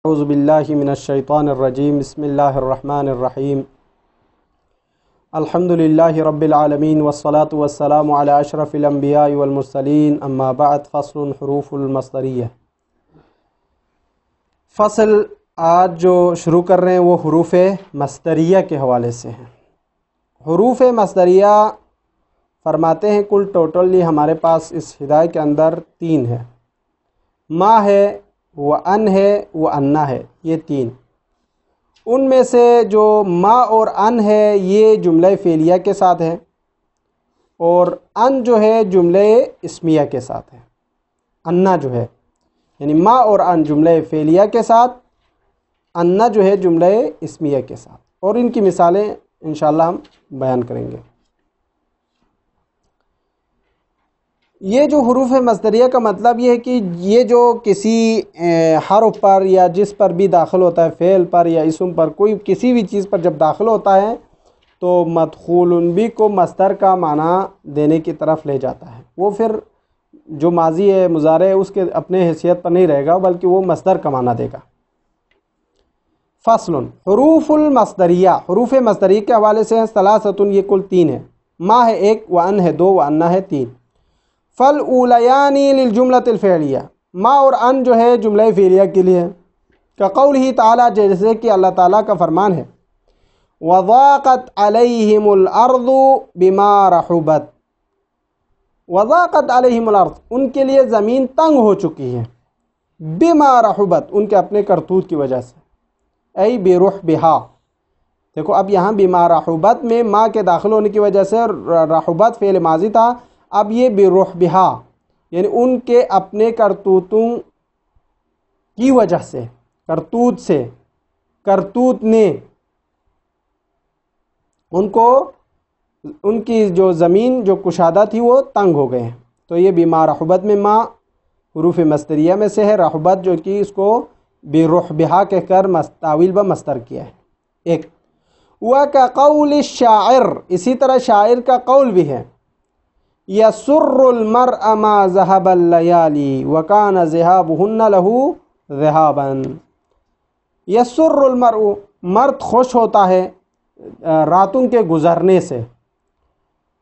اعوذ باللہ من الشیطان الرجیم بسم اللہ الرحمن الرحیم الحمدللہ رب العالمین والصلاة والسلام علی اشرف الانبیاء والمرسلین اما بعد فصل حروف المصدریہ۔ فصل آج جو شروع کر رہے ہیں وہ حروف مصدریہ کے حوالے سے ہیں۔ حروف مصدریہ فرماتے ہیں کل ٹوٹلی ہمارے پاس اس ہدایت کے اندر 3 ہے، ما ہے، وَأَن ہے، وَأَنَّا ہے، یہ 3۔ ان میں سے جو ما اور ان ہے یہ جملہ فعلیہ کے ساتھ ہے، اور ان جو ہے جملہ اسمیہ کے ساتھ ہے۔ انا جو ہے یعنی ما اور ان جملہ فعلیہ کے ساتھ، انا جو ہے جملہ اسمیہ کے ساتھ، اور ان کی مثالیں انشاءاللہ ہم بیان کریں گے۔ یہ جو حروف مصدریہ کا مطلب یہ ہے کہ یہ جو کسی حرف پر یا جس پر بھی داخل ہوتا ہے، فعل پر یا اسم پر، کوئی کسی بھی چیز پر جب داخل ہوتا ہے تو مدخول بھی کو مصدر کا معنی دینے کی طرف لے جاتا ہے۔ وہ پھر جو ماضی ہے، مضارع ہے، اس کے اپنے حیثیت پر نہیں رہے گا بلکہ وہ مصدر کا معنی دے گا۔ فصل حروف المصدریہ، حروف مصدریہ کے حوالے سے ہیں ثلاثۃ، یہ کل 3 ہے۔ ما ہے 1، وان ہے 2، وانا ہے 3۔ فالاولیان للجملۃ الفعلیہ، ما اور ان جو ہے جملہ فعلیہ کے لیے ہے، کقولہ تعالی، جیسے کہ اللہ تعالیٰ کا فرمان ہے، وضاقت علیہم الارض بما رحبت، وضاقت علیہم الارض، ان کے لیے زمین تنگ ہو چکی ہے، بما رحبت، ان کے اپنے کرتوت کی وجہ سے، ای برحبہا۔ دیکھو اب یہاں بما رحبت میں ما کے داخل ہونے کی وجہ سے رحبت فعل ماضی تھا، اب یہ برحبہا یعنی ان کے اپنے کرتوتوں کی وجہ سے، کرتوت سے، کرتوت نے ان کو، ان کی جو زمین جو کشادہ تھی وہ تنگ ہو گئے ہیں۔ تو یہ بما رحبت میں ما حروف مصدریہ میں سے ہے، رحبت جو کہ اس کو برحبہا کہہ کر تاویل با مصدر کیا ہے۔ ایک وَكَقَوْلِ الشَّاعِرِ، اسی طرح شاعر کا قول بھی ہے، يَسُرُّ الْمَرْءَ مَا ذَهَبَ اللَّيَالِي وَكَانَ ذِهَابُهُنَّ لَهُ ذِهَابًا۔ يَسُرُّ الْمَرْءُ، مرد خوش ہوتا ہے راتوں کے گزرنے سے،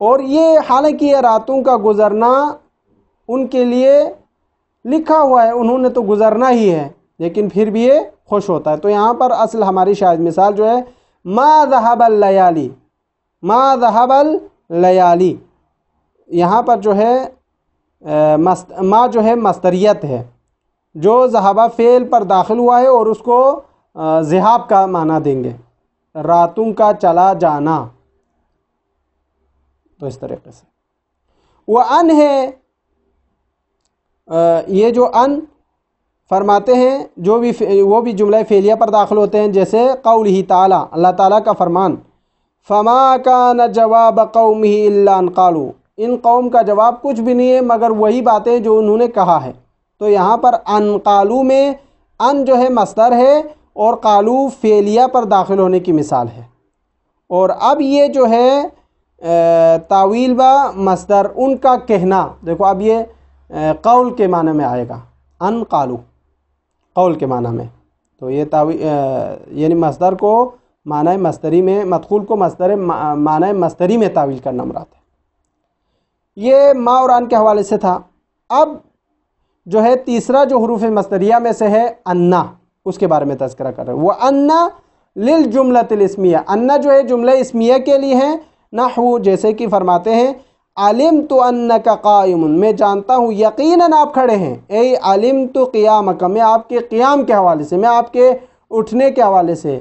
اور یہ حالانکہ یہ راتوں کا گزرنا ان کے لیے لکھا ہوا ہے، انہوں نے تو گزرنا ہی ہے، لیکن پھر بھی یہ خوش ہوتا ہے۔ تو یہاں پر اصل ہماری شاید مثال جو ہے ما ذهب الليالي، ما ذهب الليالي، یہاں پر جو ہے ما جو ہے مصدریت ہے، جو ذہبہ فعل پر داخل ہوا ہے اور اس کو ذہاب کا معنی دیں گے، راتوں کا چلا جانا۔ تو اس طریقے سے وَأَن ہے، یہ جو ان فرماتے ہیں جو بھی وہ بھی جملہ فعلیہ پر داخل ہوتے ہیں، جیسے قولہ تعالی، اللہ تعالیٰ کا فرمان، فَمَا كَانَ جَوَابَ قَوْمِهِ إِلَّا أَن قَالُوا، ان قوم کا جواب کچھ بھی نہیں ہے مگر وہی باتیں جو انہوں نے کہا ہے۔ تو یہاں پر ان قالو میں ان جو ہے مصدر ہے اور قالو فعلیہ پر داخل ہونے کی مثال ہے، اور اب یہ جو ہے تاویل با مصدر ان کا کہنا، دیکھو اب یہ قول کے معنی میں آئے گا، ان قالو قول کے معنی میں، تو یہ تاویل یعنی مصدر کو معنی مصدری میں، مدخول کو مصدر معنی مصدری میں تاویل کرنا مراد ہے۔ یہ ما اور ان کے حوالے سے تھا۔ اب جو ہے تیسرا جو حروف مصدریہ میں سے ہے انا، اس کے بارے میں تذکرہ کر رہے ہیں۔ وَأَنَّ لِلْجُمْلَةِ الْإِسْمِيَّةِ، انا جو ہے جملہ اسمیہ کے لیے ہے، نحو جیسے کہ فرماتے ہیں عَلِمْتُ أَنَّكَ قَائِمٌ، میں جانتا ہوں یقیناً آپ کھڑے ہیں، اے عَلِمْتُ قِيَامَكَ، میں آپ کے قیام کے حوالے سے، میں آپ کے اٹھنے کے حوالے سے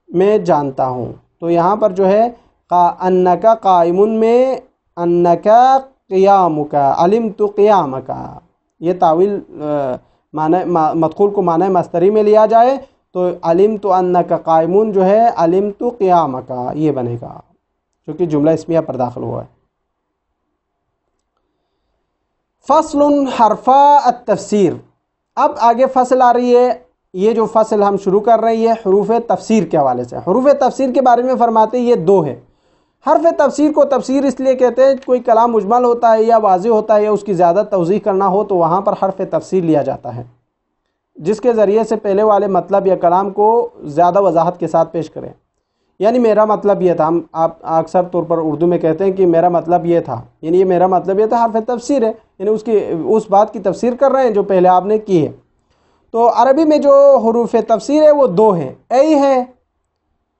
میں جانتا ہوں۔ تو یہاں پر جو ہے أَنَّكَ قَائِمٌ میں أَنَّكَ قِيَامُكَ، عَلِمْتُ قِيَامَكَ، یہ تاویل مدخول کو معنی مصدری میں لیا جائے تو علمت انک قائمون جو ہے علمت قیامک یہ بنے گا، کیونکہ جملہ اسمیہ پر داخل ہوا ہے۔ فصل حرفا التفسیر، اب آگے فصل آ رہی ہے، یہ جو فصل ہم شروع کر رہے ہیں یہ حروف تفسیر کے حوالے سے۔ حروف تفسیر کے بارے میں فرماتے ہیں یہ 2 ہے۔ حرف تفسیر کو تفسیر اس لیے کہتے ہیں کوئی کلام مجمل ہوتا ہے یا واضح ہوتا ہے یا اس کی زیادہ توضیح کرنا ہو تو وہاں پر حرف تفسیر لیا جاتا ہے۔ جس کے ذریعے سے پہلے والے مطلب یا کلام کو زیادہ وضاحت کے ساتھ پیش کریں. یعنی میرا مطلب یہ تھا، آپ اکثر طور پر اردو میں کہتے ہیں کہ میرا مطلب یہ تھا، یعنی یہ میرا مطلب یہ تھا حرف تفسیر ہے، یعنی اس بات کی تفسیر کر رہے ہیں جو پہلے آپ نے کی ہے. تو عربی میں جو حروف تفسیر ہے وہ دو ہیں، اے ہے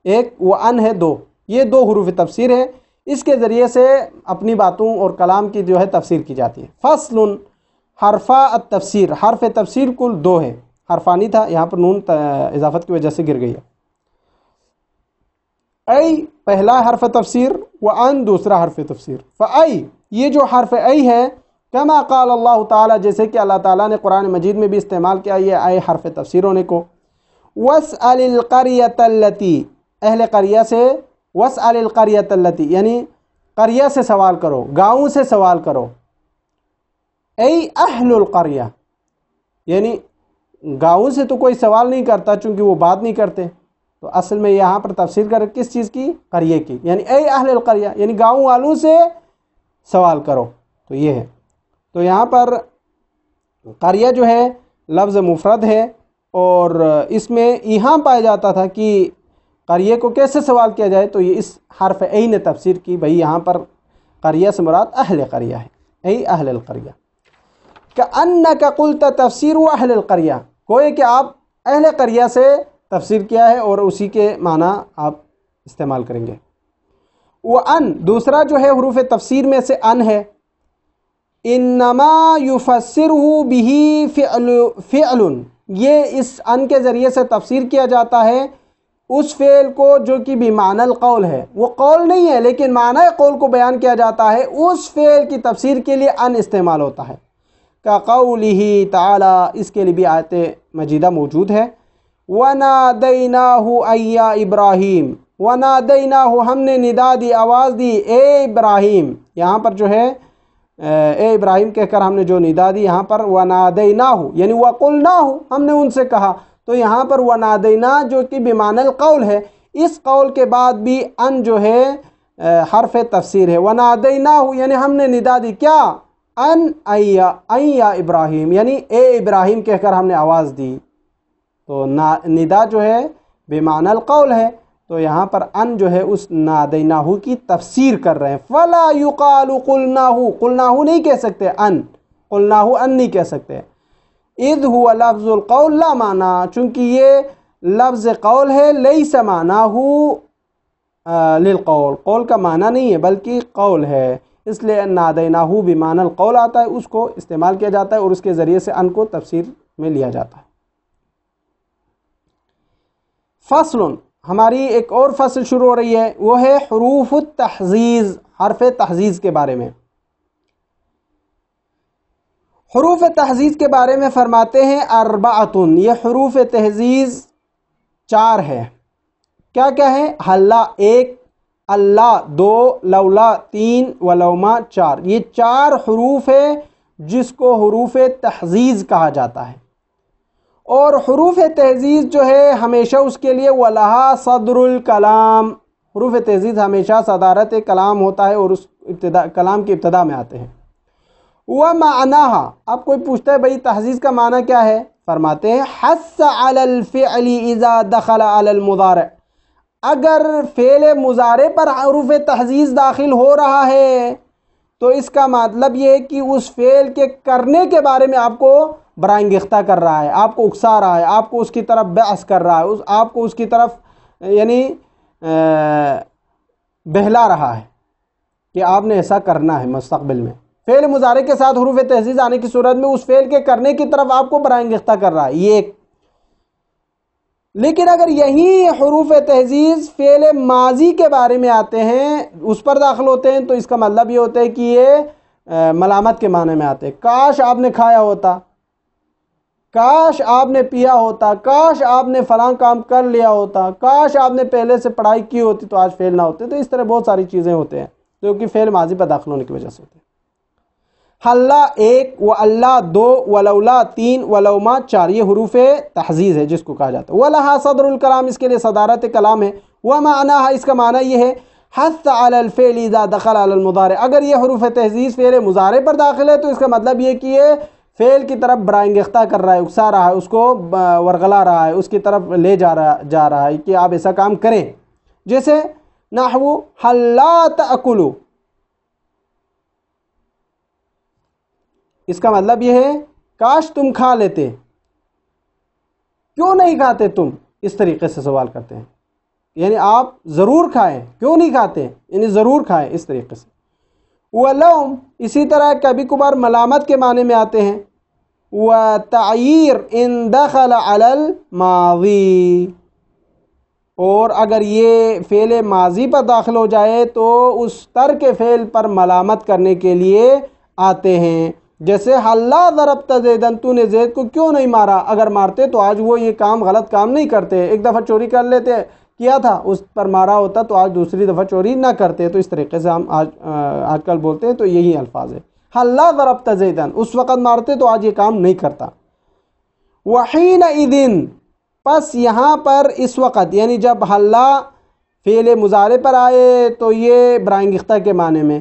ایک، وہ ان ہے دو. یہ دو حروف تفسیر ہیں، اس کے ذریعے سے اپنی باتوں اور کلام کی جو ہے تفسیر کی جاتی ہے. فصل حرفا التفسیر، حرف تفسیر کل دو ہے. حرفانی تھا، یہاں پر نون اضافت کی وجہ سے گر گئی ہے. ای پہلا حرف تفسیر، وان دوسرا حرف تفسیر. فای یہ جو حرف ای ہے، کما قال اللہ تعالی، جیسے کہ اللہ تعالیٰ نے قرآن مجید میں بھی استعمال کیا یہ ای حرف تفسیر ہونے کو. واسأل القریۃ التی، اہل قریہ سے، واسأل القریۃ التی یعنی قریہ سے سوال کرو، گاؤں سے سوال کرو. ای اہل القریہ یعنی گاؤں سے تو کوئی سوال نہیں کرتا چونکہ وہ بات نہیں کرتے، تو اصل میں یہاں پر تفسیر کر کس چیز کی؟ قریہ کی. یعنی اے اہل القریہ یعنی گاؤں والوں سے سوال کرو، تو یہ ہے. تو یہاں پر قریہ جو ہے لفظ مفرد ہے، اور اس میں ایہام پایا جاتا تھا کہ قریہ کو کیسے سوال کیا جائے، تو یہ اس حرف ای نے تفسیر کی. بھئی یہاں پر قریہ سے مراد اہل قریہ ہے، ای اہل القریہ. کأنک قلت تفسیر اہل القریہ، کوئی کہ آپ اہل قریہ سے تفسیر کیا ہے اور اسی کے معنی آپ استعمال کریں گے. وَأَن دوسرا جو ہے حروف تفسیر میں سے ان ہے. انما یفسرہ بہ فعل، یہ اس ان کے ذریعے سے تفسیر کیا جاتا ہے اس فعل کو جو کہ بمعنی القول ہے. وہ قول نہیں ہے لیکن معنی قول کو بیان کیا جاتا ہے، اس فعل کی تفسیر کے لیے ان استعمال ہوتا ہے. کا قولہ تعالی، اس کے لیے بھی آیت مجیدہ موجود ہے. وَنَادَيْنَاهُ أَيَّا إِبْرَاهِيمُ، وَنَادَيْنَاهُ ہم نے ندا دی، آواز دی، اے ابراہیم. یہاں پر جو ہے اے ابراہیم کہہ کر ہم نے جو ندا دی، یہاں پر وَنَادَيْنَاهُ یعنی وَقُلْنَاهُ ہم نے ان سے کہا. تو یہاں پر وَنَادَيْنَا جو کہ بمعنی القول ہے، اس قول کے بعد بھی ان جو ہے حرف تفسیر ہے. وَنَادَيْنَاهُ یعنی ہم نے ندا دی، کیا؟ ان ایا ابراہیم یعنی اے ابراہیم کہہ کر ہم نے آواز دی. تو ندا جو ہے بمعنی القول ہے، تو یہاں پر ان جو ہے اس نادیناہو کی تفسیر کر رہے ہیں. فلا یقال قلناہو، قلناہو نہیں کہہ سکتے، ان قلناہو ان نہیں کہہ سکتے. اذ هو لفظ القول لا معنی، چونکہ یہ لفظ قول ہے، لیس معناہو للقول، قول کا معنی نہیں ہے بلکہ قول ہے، اس لیے نادیناہو بمعنی القول آتا ہے، اس کو استعمال کیا جاتا ہے اور اس کے ذریعے سے ان کو تفسیر میں لیا جاتا ہے. فصل ہماری ایک اور فصل شروع ہو رہی ہے، وہ ہے حروف التحزیز، حرف تحزیز کے بارے میں. حروف تحزیز کے بارے میں فرماتے ہیں اربعۃ، یہ حروف تحزیز چار ہے. کیا کیا ہے؟ حلا ایک، اللہ دو، لولا تین، ولوما چار. یہ چار حروف ہے جس کو حروف تحزیز کہا جاتا ہے. اور حروف تحزیز جو ہے ہمیشہ اس کے لیے وَلَهَا صدر الکلام، حروف تحزیز ہمیشہ صدارت کلام ہوتا ہے اور اس کلام کی ابتدا میں آتے ہیں. وَمَعْنَاهَا اب کوئی پوچھتا ہے بھئی تحزیز کا معنی کیا ہے؟ فرماتے ہیں حث علی الفعل اذا دخل علی المضارع، اگر فعل مضارع پر حروف تحزیز داخل ہو رہا ہے تو اس کا مطلب یہ ہے کہ اس فعل کے کرنے کے بارے میں آپ کو برانگیختہ کر رہا ہے، آپ کو اکسا رہا ہے، آپ کو اس کی طرف بعث کر رہا ہے، آپ کو اس کی طرف یعنی بہلا رہا ہے کہ آپ نے ایسا کرنا ہے مستقبل میں. فعل مضارع کے ساتھ حروف تحزیز آنے کی صورت میں اس فعل کے کرنے کی طرف آپ کو برانگیختہ کر رہا ہے، یہ ایک. لیکن اگر یہی حروف تحزیز فعل ماضی کے بارے میں آتے ہیں، اس پر داخل ہوتے ہیں، تو اس کا مطلب یہ ہوتا ہے کہ یہ ملامت کے معنی میں آتے ہیں. کاش آپ نے کھایا ہوتا، کاش آپ نے پیا ہوتا، کاش آپ نے فلاں کام کر لیا ہوتا، کاش آپ نے پہلے سے پڑھائی کی ہوتی تو آج فعل نہ ہوتے. تو اس طرح بہت ساری چیزیں ہوتے ہیں جو کہ فعل ماضی پر داخل ہونے کی وجہ سے ہوتے ہیں. حلا ایک، و اللہ دو، ولولا تین، ولوما چار، یہ حروف تحزیز ہے جس کو کہا جاتا ہے. وَلَهَا صدر الکلام اس کے لیے صدارت کلام ہے. وَمَعْنَاهَا اس کا معنی یہ ہے حث علی الفعل اذا دخل علی المضارع، اگر یہ حروف تحزیز فعل مضارع پر داخل ہے تو اس کا مطلب یہ کہ یہ فعل کی طرف برآہنگختہ کر رہا ہے، اکسا رہا ہے، اس کو ورغلا رہا ہے، اس کی طرف لے جا رہا ہے کہ آپ ایسا کام کریں. جیسے نحو حل لا تأکلوا، اس کا مطلب یہ ہے کاش تم کھا لیتے، کیوں نہیں کھاتے تم، اس طریقے سے سوال کرتے ہیں. یعنی آپ ضرور کھائیں، کیوں نہیں کھاتے، یعنی ضرور کھائیں، اس طریقے سے. وَلَوْمْ اسی طرح کبھی کبھار ملامت کے معنی میں آتے ہیں. وَتَعْیِیر اِن دَخَلَ عَلَى الْمَاضِی، اور اگر یہ فعل ماضی پر داخل ہو جائے تو اس ترک فعل پر ملامت کرنے کے لیے آتے ہیں. جیسے حَلَّا ضَرَبْتَ زَیدًا، تو نے زید کو کیوں نہیں مارا، اگر مارتے تو آج وہ یہ کام غلط کام نہیں کرتے. ایک دفعہ چوری کر لیتے، کیا تھا، اس پر مارا ہوتا تو آج دوسری دفعہ چوری نہ کرتے. تو اس طریقے سے ہم آج کل بولتے ہیں تو یہی الفاظ ہے. حَلَّا ضَرَبْتَ زَیدًا، اس وقت مارتے تو آج یہ کام نہیں کرتا. وَحِینَئِذٍ، پس یہاں پر اس وقت، یعنی جب حَلَّا فعل مضارع پر آئے تو یہ برآہنگختہ کے معنی میں،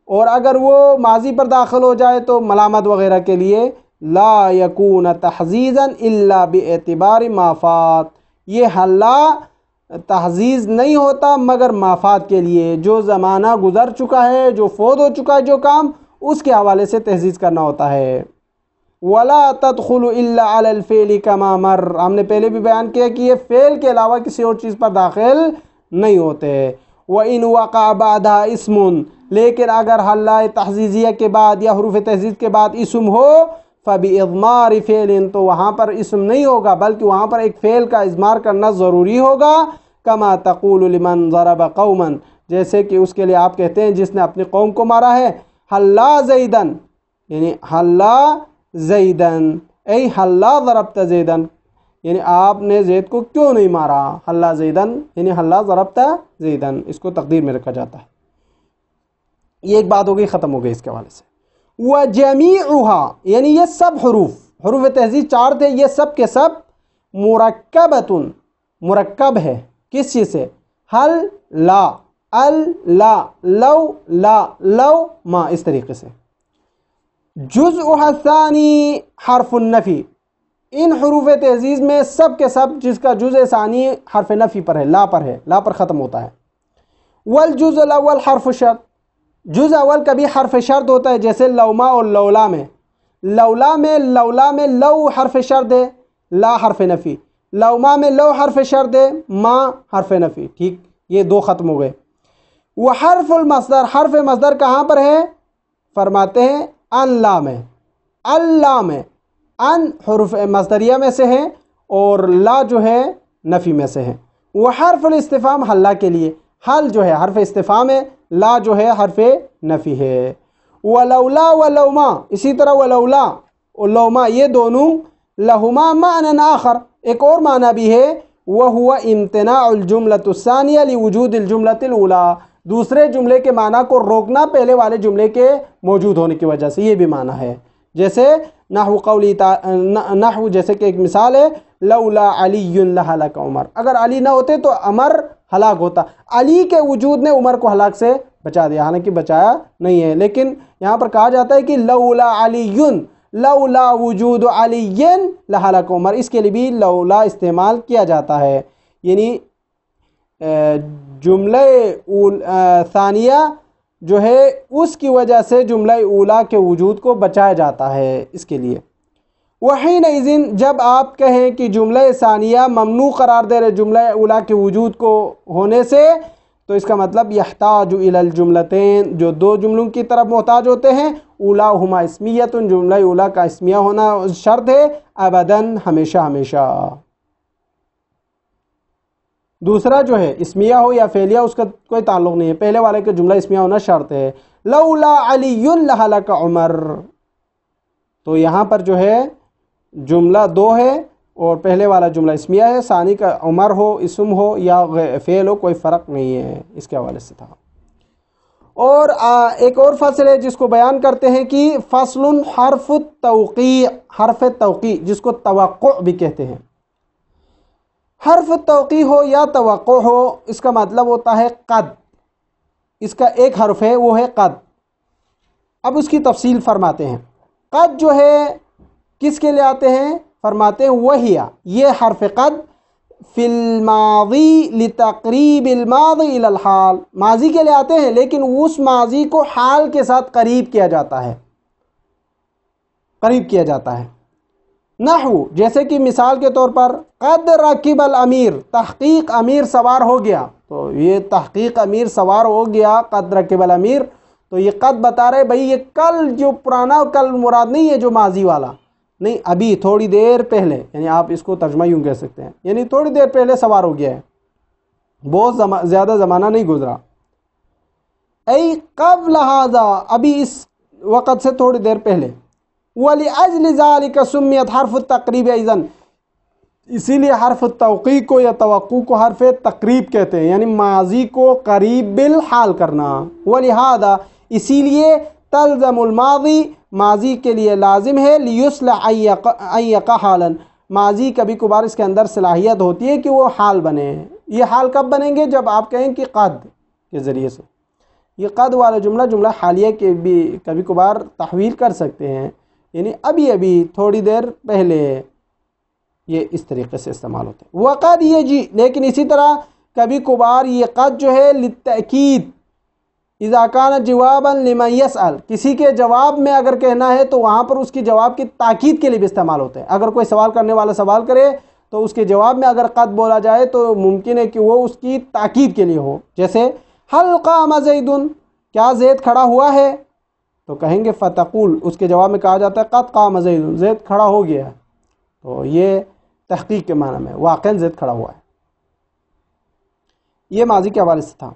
اور اگر وہ ماضی پر داخل ہو جائے تو ملامت وغیرہ کے لیے. لا یکون تحزیزا الا باعتبار ما فات، یہ حَلَّا تحزیز نہیں ہوتا مگر مافات کے لیے، جو زمانہ گزر چکا ہے، جو فوت ہو چکا ہے جو کام، اس کے حوالے سے تحزیز کرنا ہوتا ہے. وَلَا تَدْخُلُ إِلَّا عَلَى الْفِعْلِ كَمَا مَرَّ، ہم نے پہلے بھی بیان کیا کہ یہ فعل کے علاوہ کسی اور چیز پر داخل نہیں ہوتے. وَإِنْ وَقَعَ بَعْدَهَا اسْمٌ، لیکن اگر حَلَّا تحزیزیہ کے بعد یا حروف تحزیز کے بعد اسم ہو، فَبِإِضْمَارِ فِعْلٍ، تو وہاں پر اسم نہیں ہوگا بلکہ وہاں پر ایک فعل کا اضمار کرنا ضروری ہوگا. كَمَا تَقُولُ لِمَنْ ضَرَبَ قَوْمًا، جیسے کہ اس کے لیے آپ کہتے ہیں جس نے اپنی قوم کو مارا ہے. حَلَّا زَیدًا، یعنی حَلَّا زَیدًا ای حَلَّا ضَرَبْتَ زَیدًا، یعنی آپ نے زید کو کیوں نہیں مارا. حَلَّا زَیدًا یعنی حَلَّا ضَرَبْتَ زَیدًا، اس کو تقدیر میں رکھا جاتا ہے. یہ ایک بات ہو گئی، ختم ہو گئی اس کے حوالے سے. وَجَمِيعُهَا، یعنی یہ سب حروف تہذیب 4 تھے، یہ سب کے سب مرکبتن، مرکب ہے کس چیز سے، حل لا، ال لا، لو لا، لو ما، اس طریقے سے. جزءها الثانی حرف النفی، ان حروف تہذیب میں سب کے سب جس کا جزء ثانی حرف نفی پر ہے، لا پر ہے، لا پر ختم ہوتا ہے. والجزء الاول حرف شرط، جزء اول کبھی حرف شرط ہوتا ہے، جیسے لوما اور لولا میں. لولا میں لو حرف شرط ہے، لا حرف نفی. لوما میں لو حرف شرط ہے، ما حرف نفی. ٹھیک، یہ 2 ختم ہو گئے. وہ حرف المصدر، حرف مصدر کہاں پر ہے، فرماتے ہیں ان لا میں. اللہ میں، ان حرف مصدریہ میں سے ہے اور لا جو ہے نفی میں سے ہے. وہ حرف الاستفہام حلّا کے لیے، حل جو ہے حرف استفہام ہے، لا جو ہے حرف نفی ہے. ولولا ولوما، اسی طرح ولولا اور لوما، یہ دونوں لہما معنی آخر، ایک اور معنی بھی ہے، وہو امتناع الجملۃ الثانیہ لوجود الجملۃ الاولیٰ، دوسرے جملے کے معنی کو روکنا پہلے والے جملے کے موجود ہونے کی وجہ سے، یہ بھی معنی ہے. جیسے نحو جیسے کہ ایک مثال ہے، لولا علی لہلک عمر، اگر علی نہ ہوتے تو عمر ہلاک ہوتا. علی کے وجود نے عمر کو ہلاک سے بچا دیا، حالانکہ بچایا نہیں ہے، لیکن یہاں پر کہا جاتا ہے کہ لولا علی، لولا وجود علی لہلک عمر، اس کے لیے بھی لولا استعمال کیا جاتا ہے. یعنی جملہ ثانیہ جو ہے اس کی وجہ سے جملہ اولیٰ کے وجود کو بچایا جاتا ہے، اس کے لیے. وحینئذ، جب آپ کہیں کہ جملہ ثانیہ ممنوع قرار دے رہے جملہ اولیٰ کے وجود کو ہونے سے، تو اس کا مطلب یحتاج الی الجملتین، جو 2 جملوں کی طرف محتاج ہوتے ہیں. اولیہما اسمیۃ، جملہ اولیٰ کا اسمیہ ہونا شرط ہے، ابداً ہمیشہ ہمیشہ. دوسرا جو ہے اسمیہ ہو یا فعلیہ اس کا کوئی تعلق نہیں ہے، پہلے والے کا جملہ اسمیہ ہونا شرط ہے. لولا علی لہلک عمر، تو یہاں پر جو ہے جملہ 2 ہے اور پہلے والا جملہ اسمیہ ہے، ثانی کا عمر ہو، اسم ہو یا فعل ہو، کوئی فرق نہیں ہے، اس کے حوالے سے تھا. اور ایک اور فصل ہے جس کو بیان کرتے ہیں کہ فصل حرف التوقیع، حرف توقیع جس کو توقع بھی کہتے ہیں. حرف توقیع ہو یا توقع ہو، اس کا مطلب ہوتا ہے قد، اس کا ایک حرف ہے وہ ہے قد. اب اس کی تفصیل فرماتے ہیں. قد جو ہے کس کے لیے آتے ہیں؟ فرماتے ہیں وہی یہ حرف قد فی الماضی لتقریب الماضی الی الحال، ماضی کے لیے آتے ہیں لیکن اس ماضی کو حال کے ساتھ قریب کیا جاتا ہے، قریب کیا جاتا ہے۔ نحو جیسے کہ مثال کے طور پر قد رکب الامیر، تحقیق امیر سوار ہو گیا، تو یہ تحقیق امیر سوار ہو گیا قد رکب الامیر، تو یہ قد بتا رہے بھئی یہ کل جو پرانا کل مراد نہیں ہے جو ماضی والا، نہیں ابھی تھوڑی دیر پہلے، یعنی آپ اس کو ترجمہ یوں کہہ سکتے ہیں، یعنی تھوڑی دیر پہلے سوار ہو گیا ہے، بہت زیادہ زمانہ نہیں گزرا۔ ای قبل ھذا، ابھی اس وقت سے تھوڑی دیر پہلے۔ وَلِأَجْلِ ذَلِكَ سُمِّيَتْ حرف التقریب ایضاً، اسی لیے حرف توقیع کو یا توقع کو حرف تقریب کہتے ہیں، یعنی ماضی کو قریب بالحال کرنا۔ وَلِهَذَا، اسی لیے تلزم الماضی، ماضی کے لیے لازم ہے، لِيُصْلَحَ أَن يَقَعَ حَالًا، ماضی کبھی کبھار اس کے اندر صلاحیت ہوتی ہے کہ وہ حال بنے۔ یہ حال کب بنیں گے؟ جب آپ کہیں کہ قد کے ذریعے سے، یہ قد والا جملہ حالیہ کے بھی کبھی کبھار تحویل کر سکتے ہیں، یعنی ابھی تھوڑی دیر پہلے، یہ اس طریقے سے استعمال ہوتے ہیں۔ وقد یجی، لیکن اسی طرح کبھی کبھار یہ قد جو ہے للتأکید، اذا کان جوابا لمن یسأل، کسی کے جواب میں اگر کہنا ہے تو وہاں پر اس کی جواب کی تاکید کے لیے بھی استعمال ہوتے ہیں۔ اگر کوئی سوال کرنے والا سوال کرے تو اس کے جواب میں اگر قد بولا جائے تو ممکن ہے کہ وہ اس کی تاکید کے لیے ہو، جیسے هل قام زید، کیا زید کھڑا ہوا ہے؟ تو کہیں گے فتقول، اس کے جواب میں کہا جاتا ہے قد قام زید، زید کھڑا ہو گیا ہے، تو یہ تحقیق کے معنی میں واقعا زید کھڑا ہوا ہے۔ یہ ماضی کے حوالے سے تھا۔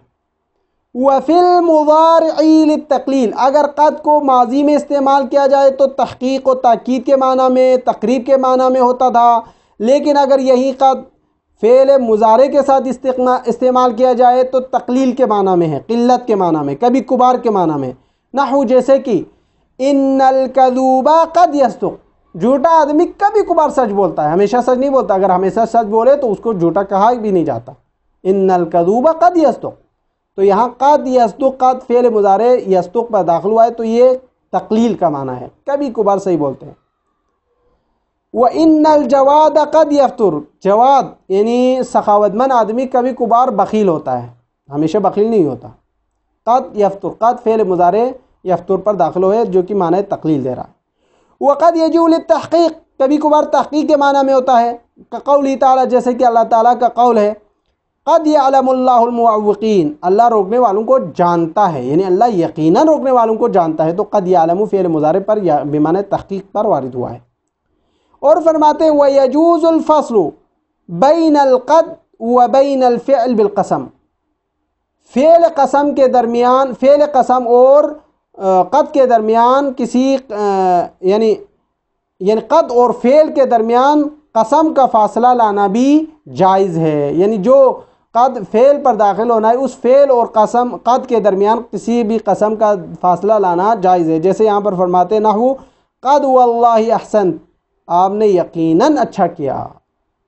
وفی المضارع للتقلیل، اگر قد کو ماضی میں استعمال کیا جائے تو تحقیق و تاکید کے معنی میں، تقریب کے معنی میں ہوتا تھا، لیکن اگر یہی قد فعل مضارع کے ساتھ استعمال کیا جائے تو تقلیل کے معنی میں ہے، قلت کے معنی میں، کبھی کبھار کے معنی میں۔ نحو جیسے کہ ان الکذوب قد یصدق، جھوٹا آدمی کبھی کبھار سچ بولتا ہے، ہمیشہ سچ نہیں بولتا، اگر ہمیشہ سچ بولے تو اس کو جھوٹا کہا بھی نہیں جاتا۔ ان الکذوب قد یصدق، تو یہاں قد یصدق، قد فعل مضارع یصدق پر داخل ہوا ہے تو یہ تقلیل کا معنی ہے، کبھی کبھار صحیح بولتے ہیں۔ وَإِنَّ الْجَوَادَ قَدْ يَفْطُرُ، جواد یعنی سخاوت مند آدمی کبھی کبھار بخیل ہوتا ہے، ہمیشہ بخیل نہیں ہوتا۔ قد یفطر، قد فعل مضارع یفطر پر داخل ہوئے جو کہ معنی تقلیل دے رہا ہے۔ وقد یجوء للتحقیق، کبھی کبھار تحقیق کے معنی میں ہوتا ہے، قولی تعالیٰ، جیسے کہ اللہ تعالیٰ کا قول ہے قد یعلم اللہ المعوقین، اللہ روکنے والوں کو جانتا ہے، یعنی اللہ یقیناً روکنے والوں کو جانتا ہے، تو قد یعلم فعل مضارع پر بمعنی تحقیق پر وارد ہوا ہے۔ اور فرماتے ہیں وَيَجُوزُ الْفَصْلُ بَيْنَ الْقَدْ وَبَيْنَ الْفِعْلِ بِالْقَسَمِ، فعل قسم کے درمیان، فعل قسم اور قد کے درمیان کسی یعنی قد اور فعل کے درمیان قسم کا فاصلہ لانا بھی جائز ہے، یعنی جو قد فعل پر داخل ہونا ہے اس فعل اور قسم قد کے درمیان کسی بھی قسم کا فاصلہ لانا جائز ہے، جیسے یہاں پر فرماتے ہیں نحو قد واللہ احسنت، آپ نے یقیناً اچھا کیا،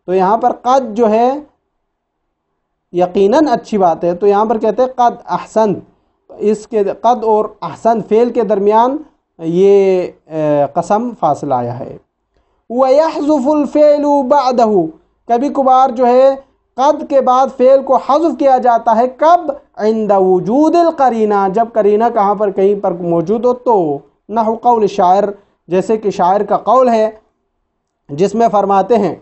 تو یہاں پر قد جو ہے یقیناً اچھی بات ہے، تو یہاں پر کہتے ہیں قد احسنت، اس کے قد اور احسن فعل کے درمیان یہ قسم فاصلہ آیا ہے۔ وَيَحْذُفُ الْفِعْلُ بَعْدَهُ، کبھی کبھار جو ہے قد کے بعد فعل کو حذف کیا جاتا ہے، کب؟ عند وجود القرینہ، جب قرینہ کہاں پر کہیں پر موجود ہو تو۔ نحو قول شاعر، جیسے کہ شاعر کا قول ہے جس میں فرماتے ہیں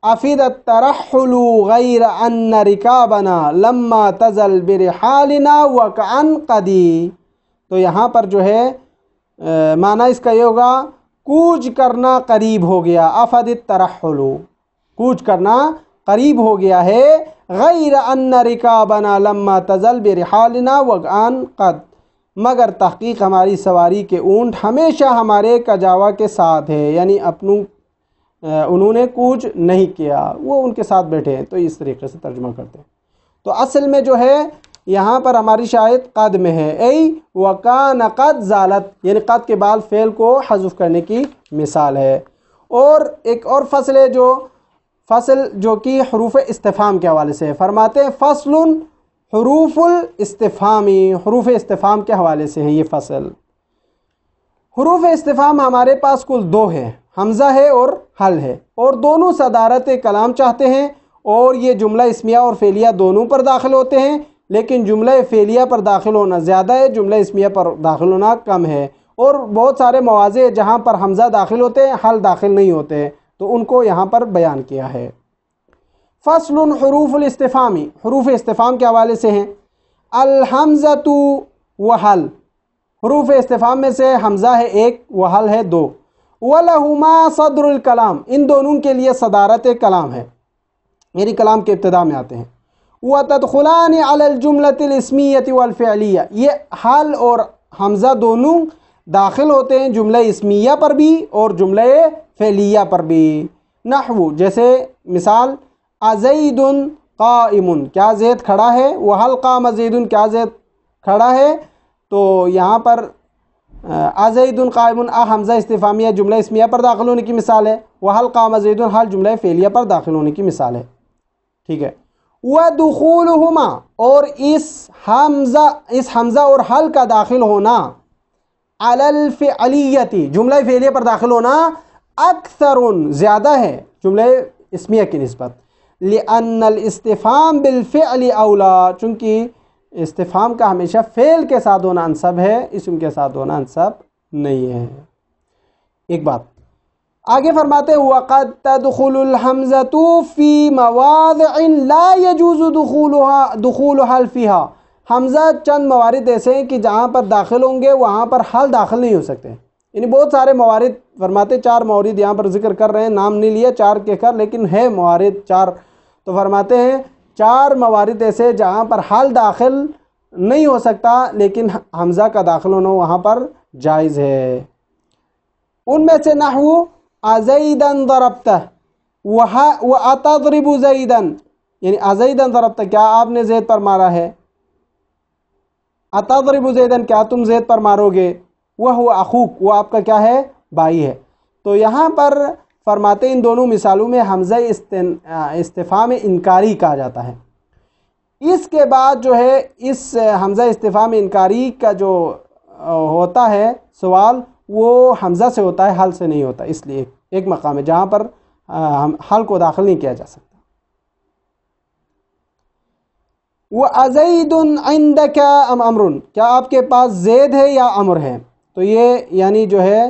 افید الترحل غیر ان رکابنا لما تزل برحالنا وکعن قدی، تو یہاں پر جو ہے معنی اس کا یہ ہوگا کوچ کرنا قریب ہو گیا، افد الترحل، کوچ کرنا قریب ہو گیا ہے، غیر ان رکابنا لما تزل برحالنا وکعن قد، مگر تحقیق ہماری سواری کے اونٹ ہمیشہ ہمارے کجاوا کے ساتھ ہے، یعنی انہوں نے کوچ نہیں کیا، وہ ان کے ساتھ بیٹھے ہیں، تو اس طریقے سے ترجمہ کرتے ہیں۔ تو اصل میں جو ہے یہاں پر ہماری شاید قد میں ہے، ای وکان قد زالت، یعنی قد کے بعد فعل کو حذف کرنے کی مثال ہے۔ اور ایک اور فصل ہے جو کہ حروف استفہام کے حوالے سے ہے، فرماتے ہیں فصل حروف الاستفہامی، حروف استفہام کے حوالے سے ہے یہ فصل۔ حروف استفہام ہمارے پاس کل دو ہیں، حمزہ ہے اور حل ہے، اور دونوں صدارت کلام چاہتے ہیں، اور یہ جملہ اسمیہ اور فعلیہ دونوں پر داخل ہوتے ہیں، لیکن جملہ فعلیہ پر داخل ہونا زیادہ ہے، جملہ اسمیہ پر داخل ہونا کم ہے، اور بہت سارے مواضع جہاں پر حمزہ داخل ہوتے ہیں حل داخل نہیں ہوتے، تو ان کو یہاں پر بیان کیا ہے۔ فصل حروف الاستفہامی، حروف استفہام کے حوالے سے ہیں۔ الحمزۃ وحل، حروف استفہام میں سے حمزہ ہے ایک، وحل ہے دو۔ وَلَهُمَا صدر الکلام، ان دونوں کے لیے صدارت کلام ہے، یعنی کلام کے ابتدا میں آتے ہیں۔ وَتَدْخُلَانِ عَلَى الْجُمْلَةِ الْإِسْمِيَّةِ وَالْفِعْلِيَّةِ، یہ حل اور حمزہ دونوں داخل ہوتے ہیں جملہ اسمیہ پر بھی اور جملہ فعلیہ پر بھی۔ نحو، جیسے مثال، زید قائم، کیا زید کھڑا ہے، وحل قام زید، کیا زید کھڑا ہے، تو یہاں پر زید قائم حمزہ استفہامیہ جملہ اسمیہ پر داخل ہونے کی مثال ہے، وحل قام زید حل جملہ فعلیہ پر داخل ہونے کی مثال ہے، ٹھیک ہے۔ وَدُخُولُهُمَا، اور اس حمزہ اور حل کا داخل ہونا، عَلَى الْفِعْلِيَّةِ جملہ فعلیہ پر داخل ہونا، اکثر زیادہ ہے جملہ اسمیہ کی نسبت، لِأَنَّ الْإِسْتِفْهَامَ بِالْفِعْلِ أَوْلَى، چونکہ استفہام کا ہمیشہ فعل کے ساتھ ہونا انسب ہے، اسم کے ساتھ ہونا انسب نہیں ہے۔ ایک بات آگے فرماتے ہیں وَقَدْ تَدْخُلُ الْحَمْزَةُ فِي مَوَاضِعٍ لَا يَجُوزُ دُخُولُ حَلْ فِيهَا، حمزہ چند موارد ایسے ہیں کہ جہاں پر داخل ہوں گے وہاں پر حل داخل نہیں ہو سکتے، یعنی بہت سارے موارد فرماتے، چار موارد یہاں پر ذکر کر رہے ہیں، نام نہیں لیا چار کے کر، لیکن ہے موارد چار، تو فرماتے ہیں چار موارد ایسے جہاں پر حل داخل نہیں ہو سکتا لیکن حمزہ کا داخل ہونا وہاں پر جائز ہے۔ ان میں سے نحو زیدن ضربتہ وَأَتَضْرِبُ زیدن، یعنی زیدن ضربتہ، کیا آپ نے زید پر مارا ہے، اتضرب زیدن، کیا تم زید پر مارو گے، وَهُوَ أَخُوكَ، وہ آپ کا کیا ہے، بھائی ہے۔ تو یہاں پر فرماتے ان دونوں مثالوں میں حمزہ استفہام انکاری کہا جاتا ہے۔ اس کے بعد جو ہے اس حمزہ استفہام انکاری کا جو ہوتا ہے سوال، وہ حمزہ سے ہوتا ہے، حل سے نہیں ہوتا، اس لیے ایک مقام ہے جہاں پر حل کو داخل نہیں کیا جا سکتا۔ وَأَزَيْدٌ عِنْدَكَ أَمْ أَمْرٌ، کیا آپ کے پاس زید ہے یا امر ہے، تو یہ یعنی جو ہے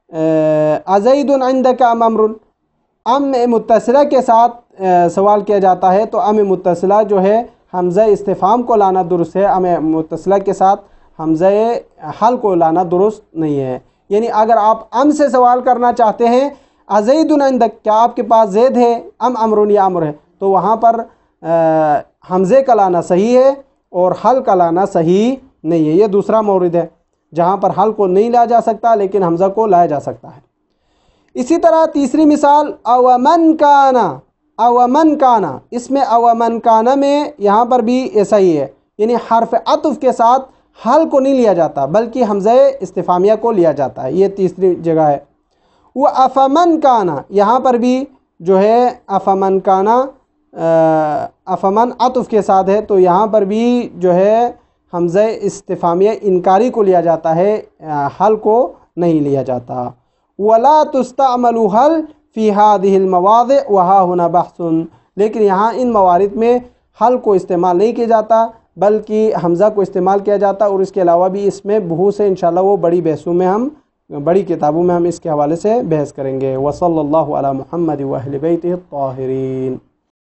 أَزَيْدٌ عِنْدَكَ أَمْ أَمْرٌ، ام متصلہ کے ساتھ سوال کیا جاتا ہے، تو ام متصلہ جو ہے حمزہ استفہام کو لانا درست ہے، ام متصلہ کے ساتھ حمزہ حل کو لانا درست نہیں ہے۔ یعنی اگر آپ ام سے سوال کرنا چاہتے ہیں زید عندک، کیا آپ کے پاس زید ہے، ام امر یا امر ہے، تو وہاں پر حمزے کا لانا صحیح ہے اور حل کا لانا صحیح نہیں ہے۔ یہ دوسرا مورد ہے جہاں پر حل کو نہیں لایا جا سکتا لیکن حمزہ کو لایا جا سکتا ہے۔ اسی طرح تیسری مثال اومن کانا، اومن کانا، اس میں اومن کانا میں یہاں پر بھی ایسا ہی ہے، یعنی حرف عطف کے ساتھ حل کو نہیں لیا جاتا بلکہ حمزہ استفہامیہ کو لیا جاتا ہے، یہ تیسری جگہ ہے۔ وہ افمن کانا، یہاں پر بھی جو ہے افمن کانا افمن عطف کے ساتھ ہے، تو یہاں پر بھی جو ہے حمزہ استفہامیہ انکاری کو لیا جاتا ہے، حل کو نہیں لیا جاتا۔ وَلَا تُسْتَعْمَلُ حَلْ فِي هَذِهِ الْمَوَاضِعِ وَهَا هُنَا بَحْثٌ، لیکن یہاں ان موارد میں حل کو استعمال نہیں کیا جاتا بلکہ حمزہ کو استعمال کیا جاتا، اور اس کے علاوہ بھی اس میں بحوث ہے، انشاءاللہ وہ بڑی بحثوں میں بڑی کتابوں میں ہم اس کے حوالے سے بحث کریں گے۔ وصلی اللہ علی محمد و اہل بیتہ الطاہرین۔